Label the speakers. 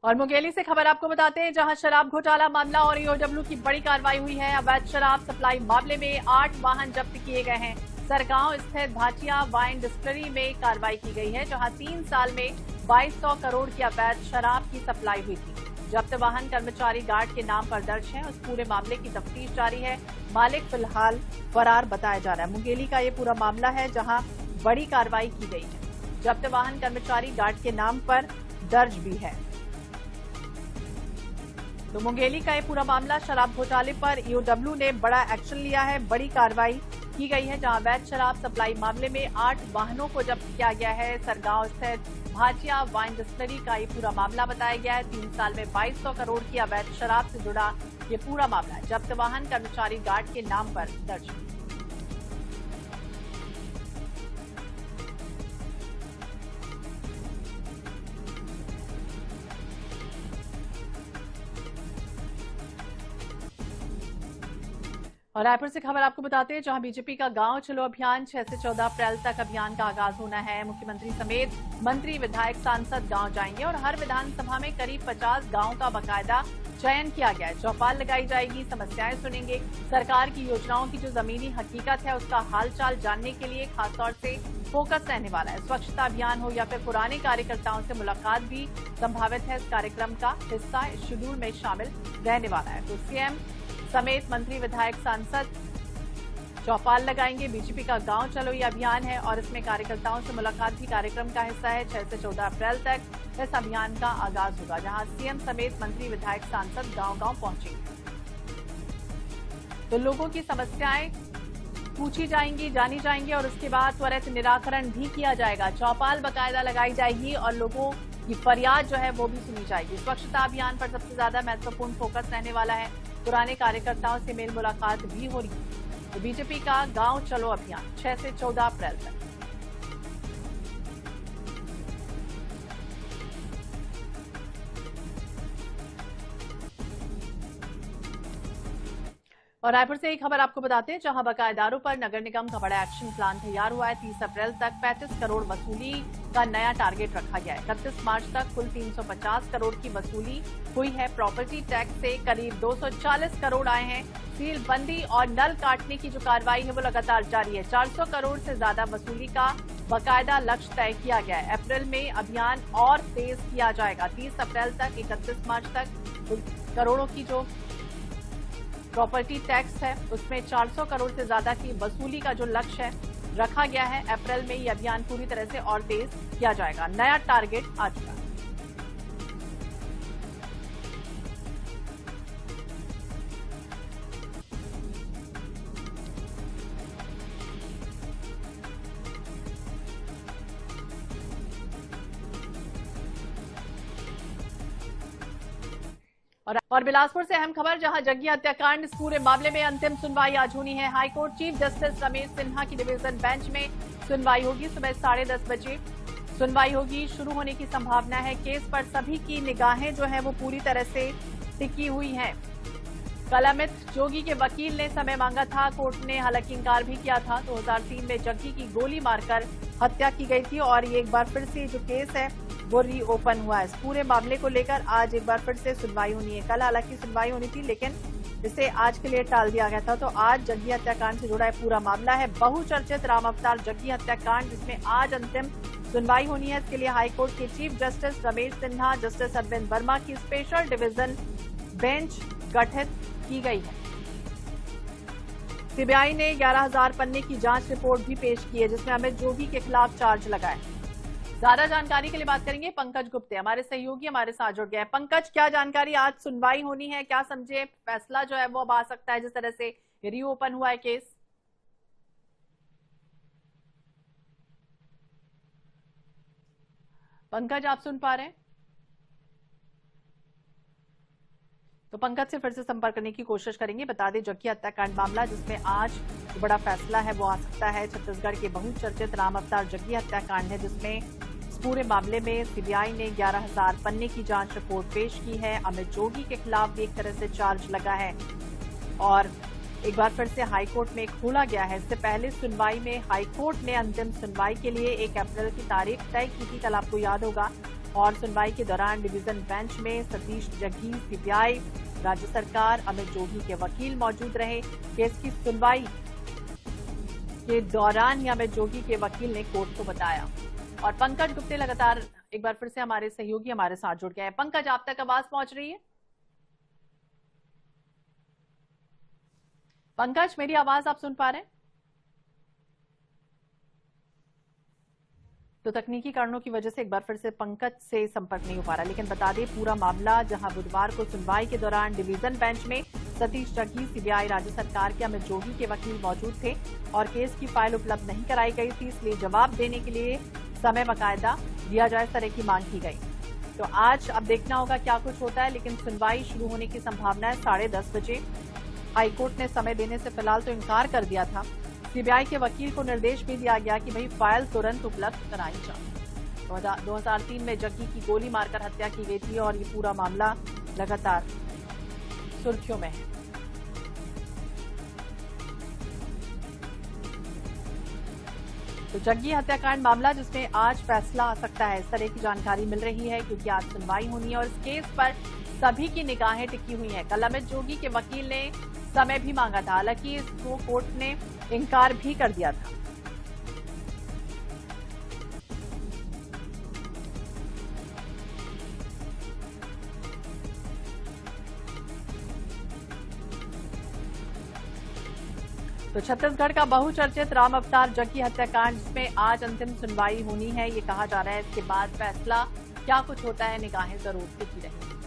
Speaker 1: और मुंगेली से खबर आपको बताते हैं, जहां शराब घोटाला मामला और ईओडब्ल्यू की बड़ी कार्रवाई हुई है। अवैध शराब सप्लाई मामले में 8 वाहन जब्त किए गए हैं। सरगांव स्थित भाटिया वाइन डिस्टिलरी में कार्रवाई की गई है, जहां 3 साल में 2200 करोड़ की अवैध शराब की सप्लाई हुई थी। जब्त वाहन कर्मचारी गार्ड के नाम पर दर्ज है। उस पूरे मामले की तफ्तीश जारी है। मालिक फिलहाल फरार बताया जा रहा है। मुंगेली का ये पूरा मामला है, जहां बड़ी कार्रवाई की गई है। जब्त वाहन कर्मचारी गार्ड के नाम पर दर्ज भी है। तो मुंगेली का ये पूरा मामला, शराब घोटाले पर ईओडब्ल्यू ने बड़ा एक्शन लिया है। बड़ी कार्रवाई की गई है, जहां अवैध शराब सप्लाई मामले में 8 वाहनों को जब्त किया गया है। सरगांव स्थित भाटिया वाइन डिस्टिलरी का ये पूरा मामला बताया गया है। 3 साल में 2200 करोड़ की अवैध शराब से जुड़ा ये पूरा मामला है। जब्त वाहन कर्मचारी गार्ड के नाम पर दर्ज है। और रायपुर से खबर आपको बताते हैं, जहां बीजेपी का गांव चलो अभियान 6 से 14 अप्रैल तक अभियान का आगाज होना है। मुख्यमंत्री समेत मंत्री, विधायक, सांसद गांव जाएंगे और हर विधानसभा में करीब 50 गांव का बाकायदा चयन किया गया है। चौपाल लगाई जाएगी, समस्याएं सुनेंगे। सरकार की योजनाओं की जो जमीनी हकीकत है उसका हालचाल जानने के लिए खासतौर से फोकस रहने वाला है। स्वच्छता अभियान हो या फिर पुराने कार्यकर्ताओं से मुलाकात भी संभावित है। इस कार्यक्रम का हिस्सा इस शेड्यूल में शामिल रहने वाला है। तो सीएम समेत मंत्री, विधायक, सांसद चौपाल लगाएंगे। बीजेपी का गांव चलो ये अभियान है और इसमें कार्यकर्ताओं से मुलाकात भी कार्यक्रम का हिस्सा है। 6 से 14 अप्रैल तक इस अभियान का आगाज होगा, जहां सीएम समेत मंत्री, विधायक, सांसद गांव-गांव पहुंचेंगे। तो लोगों की समस्याएं पूछी जाएंगी, जानी जाएंगी और उसके बाद त्वरित निराकरण भी किया जाएगा। चौपाल बाकायदा लगाई जाएगी और लोगों की फरियाद जो है वो भी सुनी जाएगी। स्वच्छता अभियान पर सबसे ज्यादा महत्वपूर्ण फोकस रहने वाला है। पुराने कार्यकर्ताओं से मेल मुलाकात भी हो रही है। तो बीजेपी का गांव चलो अभियान 6 से 14 अप्रैल तक। और रायपुर से एक खबर आपको बताते हैं, जहां बकायेदारों पर नगर निगम का बड़ा एक्शन प्लान तैयार हुआ है। 30 अप्रैल तक 35 करोड़ वसूली का नया टारगेट रखा गया है। 31 मार्च तक कुल 350 करोड़ की वसूली हुई है। प्रॉपर्टी टैक्स से करीब 240 करोड़ आए हैं। सील बंदी और नल काटने की जो कार्रवाई है वो लगातार जारी है। 400 करोड़ से ज्यादा वसूली का बाकायदा लक्ष्य तय किया गया है। अप्रैल में अभियान और तेज किया जाएगा। 30 अप्रैल तक 31 मार्च तक करोड़ों की जो प्रॉपर्टी टैक्स है उसमें 400 करोड़ से ज्यादा की वसूली का जो लक्ष्य है रखा गया है। अप्रैल में ये अभियान पूरी तरह से और तेज किया जाएगा। नया टारगेट आ चुका है। और बिलासपुर से अहम खबर, जहां जग्गी हत्याकांड, इस पूरे मामले में अंतिम सुनवाई आज होनी है। High court chief justice Ramesh Sinha की डिवीजन बेंच में सुनवाई होगी। सुबह 10:30 बजे सुनवाई होगी। शुरू होने की संभावना है। केस पर सभी की निगाहें जो है वो पूरी तरह से टिकी हुई हैं। कल अमित जोगी के वकील ने समय मांगा था, कोर्ट ने हालांकि इंकार भी किया था। 2003 में जग्गी की गोली मारकर हत्या की गई थी और ये एक बार फिर से जो केस है वो रीओपन हुआ है। इस पूरे मामले को लेकर आज एक बार फिर से सुनवाई होनी है। कल हालांकि सुनवाई होनी थी लेकिन इसे आज के लिए टाल दिया गया था। तो आज जग्गी हत्याकांड से जुड़ा है पूरा मामला है। बहुचर्चित राम अवतार जग्गी हत्याकांड, जिसमें आज अंतिम सुनवाई होनी है। इसके लिए हाईकोर्ट के chief justice Ramesh Sinha, justice Arvind Verma की स्पेशल डिवीजन बेंच गठित की गई है। सीबीआई ने 11,000 पन्ने की जांच रिपोर्ट भी पेश की है, जिसमें अमित जोगी के खिलाफ चार्ज लगाए। ज्यादा जानकारी के लिए बात करेंगे पंकज गुप्ते, हमारे सहयोगी हमारे साथ जुड़ गए हैं। पंकज, क्या जानकारी, आज सुनवाई होनी है, क्या समझे फैसला जो है वो अब आ सकता है जिस तरह से रीओपन हुआ है केस? पंकज, आप सुन पा रहे हैं? तो पंकज से फिर से संपर्क करने की कोशिश करेंगे। बता दें, जग्गी हत्याकांड मामला जिसमें आज जो बड़ा फैसला है वो आ सकता है। छत्तीसगढ़ के बहुचर्चित राम अवतार जग्गी हत्याकांड है, जिसमें इस पूरे मामले में सीबीआई ने 11,000 पन्ने की जांच रिपोर्ट पेश की है। अमित जोगी के खिलाफ भी एक तरह से चार्ज लगा है और एक बार फिर से हाईकोर्ट में खोला गया है। इससे पहले सुनवाई में हाईकोर्ट ने अंतिम सुनवाई के लिए 1 अप्रैल की तारीख तय की थी। कल आपको याद होगा और सुनवाई के दौरान डिवीजन बेंच में सतीश जग्गी, सीबीआई, राज्य सरकार, अमित जोगी के वकील मौजूद रहे। केस की सुनवाई के दौरान ही अमित जोगी के वकील ने कोर्ट को बताया। और पंकज गुप्ते लगातार एक बार फिर से हमारे सहयोगी हमारे साथ जुड़ गए हैं। पंकज, आप तक आवाज पहुंच रही है? पंकज, मेरी आवाज आप सुन पा रहे हैं? तो तकनीकी कारणों की वजह से एक बार फिर से पंकज से संपर्क नहीं हो पा रहा, लेकिन बता दें पूरा मामला जहां बुधवार को सुनवाई के दौरान डिवीजन बेंच में सतीश जग्गी, सीबीआई, राज्य सरकार के अमित जोगी के वकील मौजूद थे और केस की फाइल उपलब्ध नहीं कराई गई थी, इसलिए जवाब देने के लिए समय बाकायदा दिया जाए, इस तरह की मांग की गई। तो आज अब देखना होगा क्या कुछ होता है, लेकिन सुनवाई शुरू होने की संभावना है 10:30 बजे। हाईकोर्ट ने समय देने से फिलहाल तो इनकार कर दिया था। सीबीआई के वकील को निर्देश भी दिया गया कि भाई फाइल तुरंत उपलब्ध कराई जाए। 2003 में जग्गी की गोली मारकर हत्या की गई थी और ये पूरा मामला लगातार सुर्खियों में है। तो जग्गी हत्याकांड मामला जिसमें आज फैसला आ सकता है, इस तरह की जानकारी मिल रही है, क्योंकि आज सुनवाई होनी है और इस केस पर सभी की निगाहें टिकी हुई हैं। कल अमित जोगी के वकील ने समय भी मांगा था, हालांकि इसको कोर्ट ने इनकार भी कर दिया था। तो छत्तीसगढ़ का बहुचर्चित राम अवतार जग्गी हत्याकांड, जिसमें आज अंतिम सुनवाई होनी है, ये कहा जा रहा है। इसके बाद फैसला क्या कुछ होता है, निगाहें जरूर टिकी रहेंगी।